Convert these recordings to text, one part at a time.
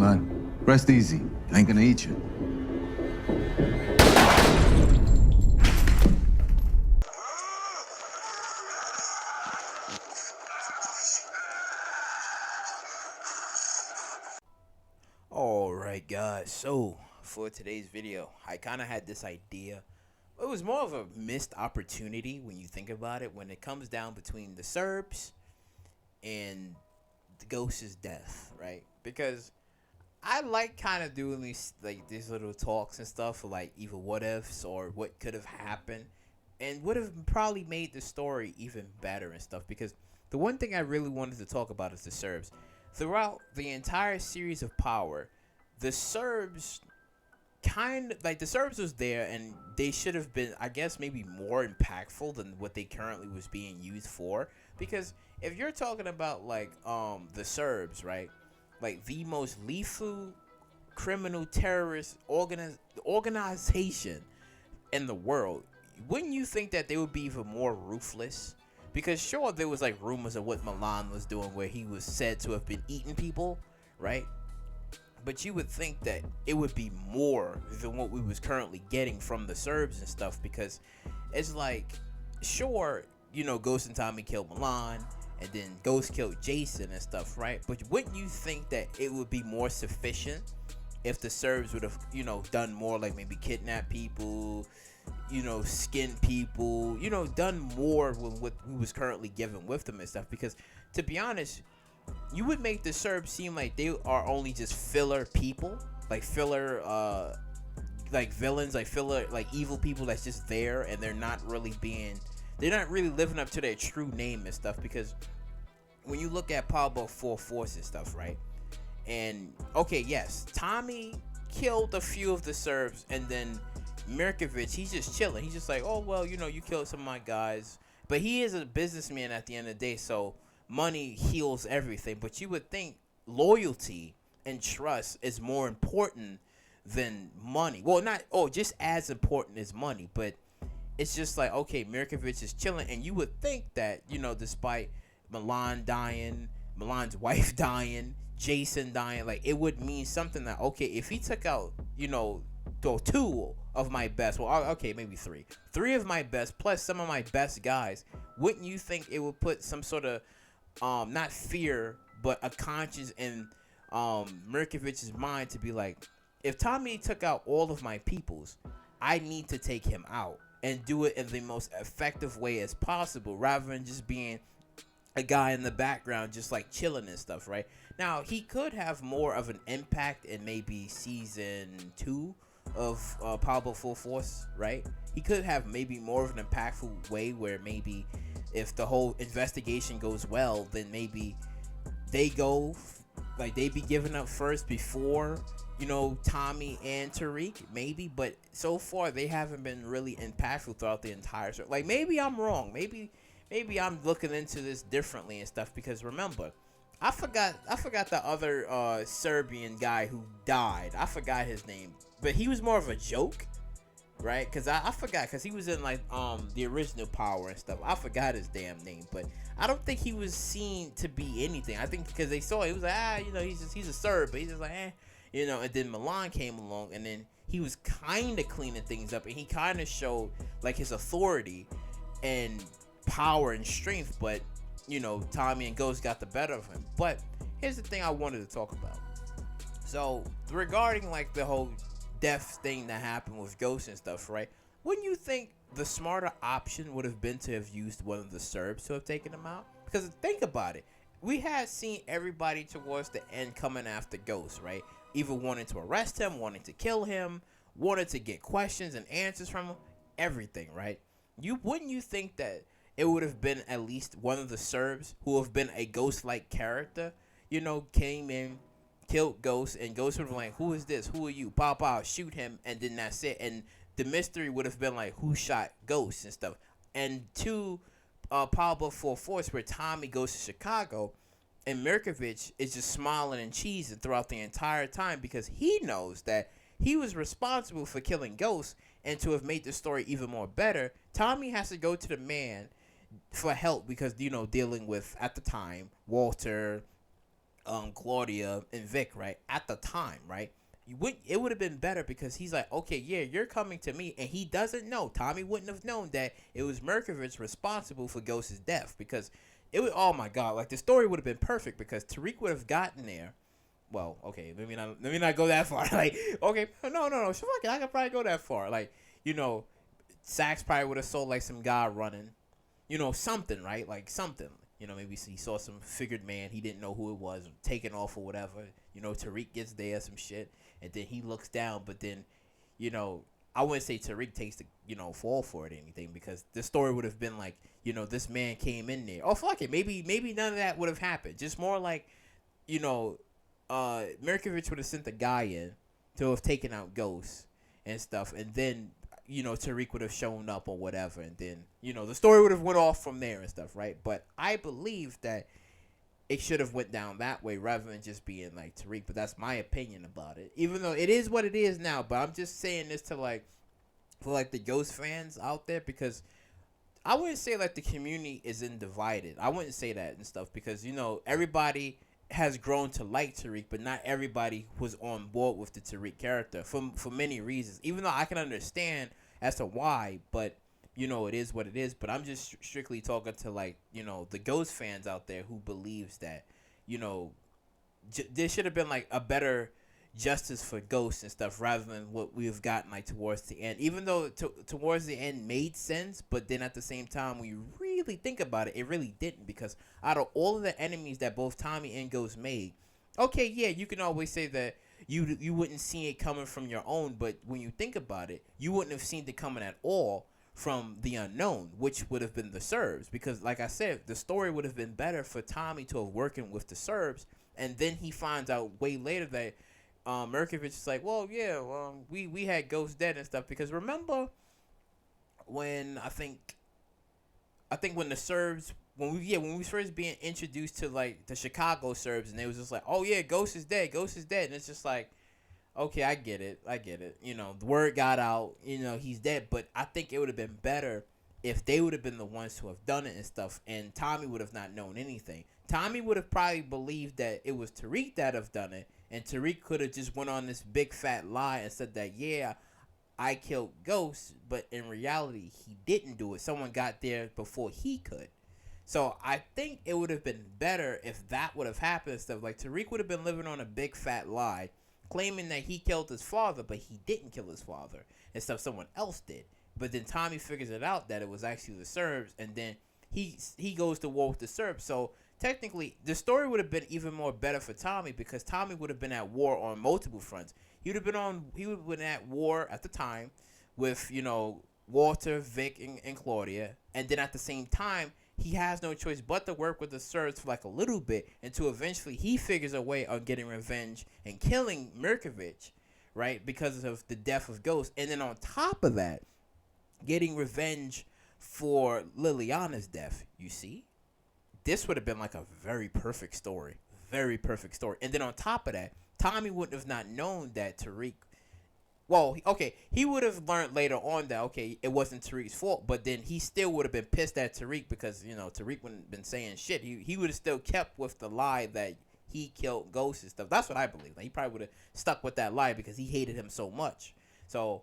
man. Rest easy. I ain't gonna eat you. Alright guys, so for today's video, I kind of had this idea. It was more of a missed opportunity when you think about it, when it comes down between the Serbs and the Ghost's death, right? Because I like kind of doing these little talks and stuff for like either what ifs or what could have happened and would have probably made the story even better and stuff. Because the one thing I really wanted to talk about is the Serbs. Throughout the entire series of Power, the Serbs the Serbs was there, and they should have been, I guess, maybe more impactful than what they currently was being used for. Because if you're talking about the Serbs, right, like the most lethal criminal terrorist organization in the world, wouldn't you think that they would be even more ruthless? Because sure, there was like rumors of what Milan was doing, where he was said to have been eating people, right? But you would think that it would be more than what we was currently getting from the Serbs and stuff. Because it's like, sure, Ghost and Tommy killed Milan, and then Ghost killed Jason and stuff, right? But wouldn't you think that it would be more sufficient if the Serbs would have, done more, like maybe kidnap people, skin people, done more with what we was currently given with them and stuff? Because to be honest, you would make the Serbs seem like they are only just filler people, like filler like villains, like filler, like evil people that's just there, and they're not really living up to their true name and stuff. Because when you look at Pablo 4-4 and stuff, right? And okay, yes, Tommy killed a few of the Serbs, and then Mirkovic, he's just chilling. He's just like, oh well, you killed some of my guys, but he is a businessman at the end of the day, so money heals everything. But you would think loyalty and trust is more important than money. Well, not just as important as money, but it's just like, okay, Mirkovic is chilling, and you would think that, despite Milan dying, Milan's wife dying, Jason dying, like it would mean something that, okay, if he took out, two of my best, well, okay, maybe three of my best plus some of my best guys, wouldn't you think it would put some sort of not fear, but a conscience in Mirkovic's mind to be like, if Tommy took out all of my peoples, I need to take him out and do it in the most effective way as possible, rather than just being a guy in the background just like chilling and stuff, right? Now, he could have more of an impact in maybe season 2 of Pablo Full Force, right? He could have maybe more of an impactful way, where maybe if the whole investigation goes well, then maybe they be given up first before, Tommy and Tariq, maybe. But so far, they haven't been really impactful throughout the entire show. Like, maybe I'm wrong. Maybe I'm looking into this differently and stuff. Because remember, I forgot the other Serbian guy who died. I forgot his name, but he was more of a joke, right? Because I forgot, because he was in the original Power and stuff. I forgot his damn name, but I don't think he was seen to be anything. I think because they saw it, was like, he's a Serb, but he's just like, and then Milan came along, and then he was kind of cleaning things up, and he kind of showed like his authority and power and strength. But Tommy and Ghost got the better of him. But here's the thing I wanted to talk about. So regarding like the whole death thing that happened with Ghost and stuff, right? Wouldn't you think the smarter option would have been to have used one of the Serbs to have taken him out? Because think about it, we had seen everybody towards the end coming after Ghost, right? Either wanting to arrest him, wanting to kill him, wanted to get questions and answers from him, everything, right? Wouldn't you think that it would have been at least one of the Serbs who have been a Ghost-like character, came in, killed Ghost, and Ghost would have been like, who is this? Who are you? Pop out, shoot him, and then that's it. And the mystery would have been like, who shot Ghost and stuff. And to Pablo 4-4, where Tommy goes to Chicago, and Mirkovic is just smiling and cheesing throughout the entire time, because he knows that he was responsible for killing Ghost. And to have made the story even more better, Tommy has to go to the man for help, because dealing with, at the time, Walter, Claudia and Vic, right? At the time, right? It would have been better because he's like, okay, yeah, you're coming to me, and he doesn't know. Tommy wouldn't have known that it was Merkovich responsible for Ghost's death because it was. Oh my god, like the story would have been perfect because Tariq would have gotten there. Well, okay, let me not go that far. Like, okay, no, so fuck it, I could probably go that far. Like, Sax probably would have sold like some guy running, something, right? Like something. Maybe he saw some figured man. He didn't know who it was, taking off or whatever. Tariq gets there, some shit, and then he looks down. But then, I wouldn't say Tariq takes the, fall for it or anything because the story would have been like, this man came in there. Oh, fuck it. Maybe none of that would have happened. Just more like, Merkovich would have sent the guy in to have taken out Ghost and stuff. And then Tariq would have shown up or whatever, and then the story would have went off from there and stuff, right? But I believe that it should have went down that way rather than just being like Tariq. But that's my opinion about it, even though it is what it is now. But I'm just saying this to for the Ghost fans out there, because I wouldn't say the community is divided. I wouldn't say that and stuff because everybody has grown to like Tariq, but not everybody was on board with the Tariq character for many reasons. Even though I can understand as to why, but it is what it is. But I'm just strictly talking to the Ghost fans out there who believes that there should have been a better justice for Ghost and stuff rather than what we've gotten towards the end. Even though towards the end made sense, but then at the same time when you really think about it, it really didn't, because out of all of the enemies that both Tommy and Ghost made, okay, yeah, you can always say that you wouldn't see it coming from your own, but when you think about it, you wouldn't have seen it coming at all from the unknown, which would have been the Serbs, because like I said, the story would have been better for Tommy to have working with the Serbs, and then he finds out way later that Merkovich is like, well, yeah, we had Ghost dead and stuff, because remember when I think when the Serbs when we first being introduced to the Chicago Serbs, and they was just like, oh yeah, Ghost is dead, and it's just like, okay, I get it, the word got out, he's dead, but I think it would have been better if they would have been the ones who have done it and stuff, and Tommy would have not known anything. Tommy would have probably believed that it was Tariq that have done it, and Tariq could have just went on this big fat lie and said that, yeah, I killed Ghost, but in reality, he didn't do it. Someone got there before he could. So I think it would have been better if that would have happened and stuff. Tariq would have been living on a big fat lie, claiming that he killed his father, but he didn't kill his father and stuff. Someone else did. But then Tommy figures it out that it was actually the Serbs, and then he goes to war with the Serbs. So technically, the story would have been even more better for Tommy, because Tommy would have been at war on multiple fronts. He would have been at war at the time with, Walter, Vic, and Claudia. And then at the same time, he has no choice but to work with the Serbs for a little bit until eventually he figures a way on getting revenge and killing Merkovich, right? Because of the death of Ghost. And then on top of that, getting revenge for Liliana's death, you see? This would have been a very perfect story. Very perfect story. And then on top of that, Tommy wouldn't have not known that Tariq... Well, okay, he would have learned later on that, okay, it wasn't Tariq's fault, but then he still would have been pissed at Tariq because, Tariq wouldn't have been saying shit. He would have still kept with the lie that he killed Ghost and stuff. That's what I believe. He probably would have stuck with that lie because he hated him so much. So...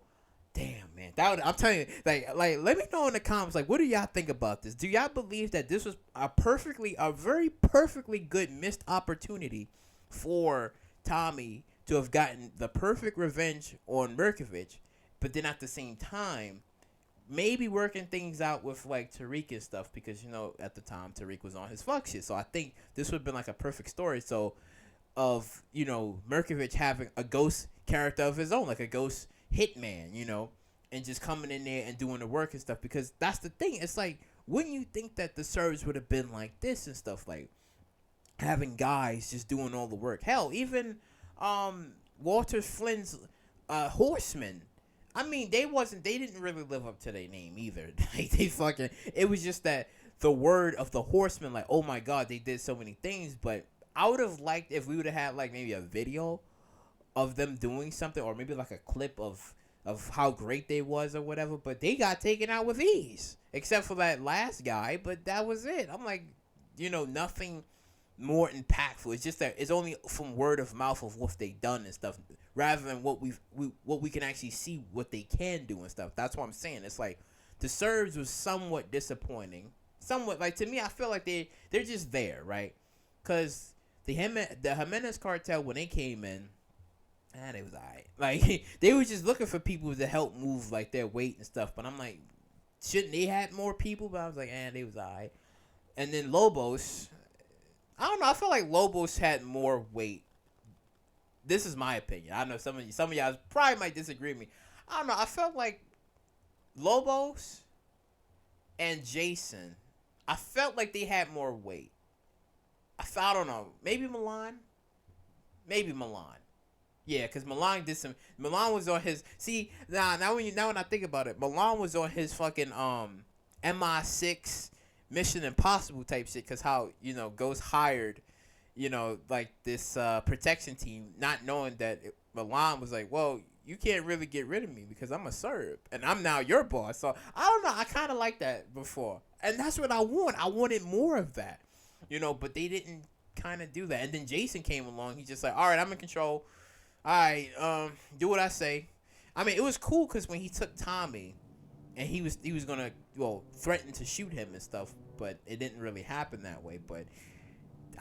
damn, man, I'm telling you, let me know in the comments, what do y'all think about this? Do y'all believe that this was a very perfectly good missed opportunity for Tommy to have gotten the perfect revenge on Merkovich, but then at the same time, maybe working things out with Tariq and stuff, because at the time Tariq was on his fuck shit. So I think this would have been a perfect story. So of Merkovich having a Ghost character of his own, a Ghost hitman, and just coming in there and doing the work and stuff, because that's the thing. It's wouldn't you think that the Serbs would have been like this and stuff, having guys just doing all the work? Hell, even Walter Flynn's horsemen. I mean, they didn't really live up to their name either. It was just that the word of the horsemen, oh my god, they did so many things. But I would have liked if we would have had maybe a video of them doing something, or maybe a clip of how great they was or whatever, but they got taken out with ease, except for that last guy, but that was it. I'm nothing more impactful. It's just that it's only from word of mouth of what they done and stuff, rather than what we can actually see what they can do and stuff. That's what I'm saying. It's like the Serbs was somewhat disappointing. Somewhat, like, to me, I feel like they're just there, right? Because the Jimenez cartel, when they came in, they was alright. Like, they were just looking for people to help move like their weight and stuff. But I'm like, shouldn't they had more people? But I was like, they was alright. And then Lobos, I don't know. I feel like Lobos had more weight. This is my opinion. I know some of y'all probably might disagree with me. I don't know. I felt like Lobos and Jason, I felt like they had more weight. I don't know. Maybe Milan. Yeah, because Milan did some. Milan was on his. See, now when I think about it, Milan was on his fucking MI6 Mission Impossible type shit. Because how, Ghost hired, like this protection team, not knowing that Milan was like, well, you can't really get rid of me because I'm a Serb and I'm now your boss. So I don't know. I kind of like that before, and that's what I want. I wanted more of that, But they didn't kind of do that. And then Jason came along. He's just like, all right, I'm in control. All right, do what I say. I mean, it was cool because when he took Tommy, and he was gonna threaten to shoot him and stuff, but it didn't really happen that way. But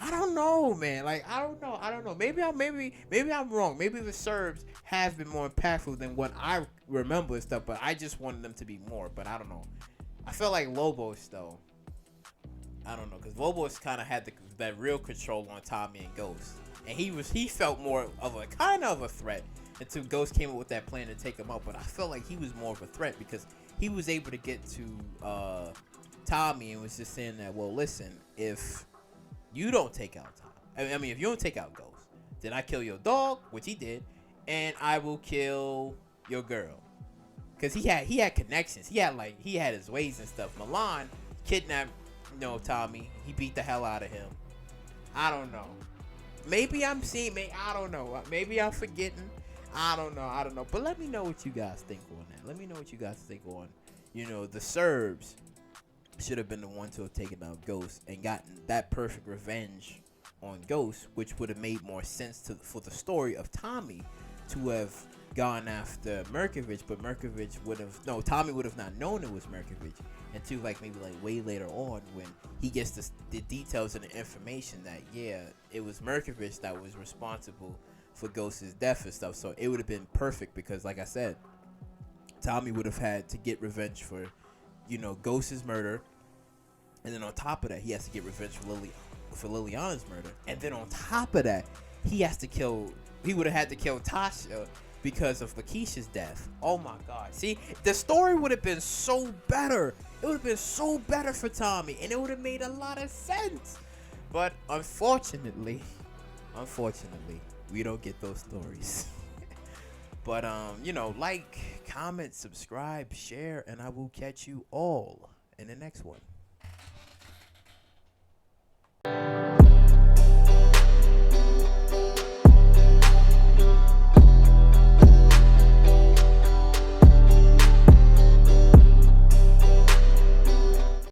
I don't know, man. Like, I don't know. Maybe I'm wrong. Maybe the Serbs have been more impactful than what I remember and stuff. But I just wanted them to be more. But I don't know. I felt like Lobos though. I don't know, because Lobos kind of had that real control on Tommy and Ghost. And he felt more of a kind of a threat until Ghost came up with that plan to take him out. But I felt like he was more of a threat because he was able to get to Tommy and was just saying that, well, listen, if you don't take out Tommy, I mean, if you don't take out Ghost, then I kill your dog, which he did, and I will kill your girl. Because he had connections. He had his ways and stuff. Milan kidnapped, Tommy. He beat the hell out of him. I don't know. Maybe I'm seeing. I don't know. Maybe I'm forgetting. I don't know. But let me know what you guys think on that. Let me know what you guys think on, the Serbs should have been the one to have taken out Ghost and gotten that perfect revenge on Ghost, which would have made more sense for the story of Tommy to have gone after Merkovich, but Tommy would have not known it was Merkovich until maybe way later on when he gets the details and the information that it was Merkovich that was responsible for Ghost's death and stuff. So it would have been perfect because, like I said, Tommy would have had to get revenge for Ghost's murder, and then on top of that he has to get revenge for Liliana's murder, and then on top of that he would have had to kill Tasha because of Lakeisha's death. Oh my God. See, the story would have been so better. It would have been so better for Tommy, and it would have made a lot of sense. But unfortunately, we don't get those stories. But, like, comment, subscribe, share, and I will catch you all in the next one.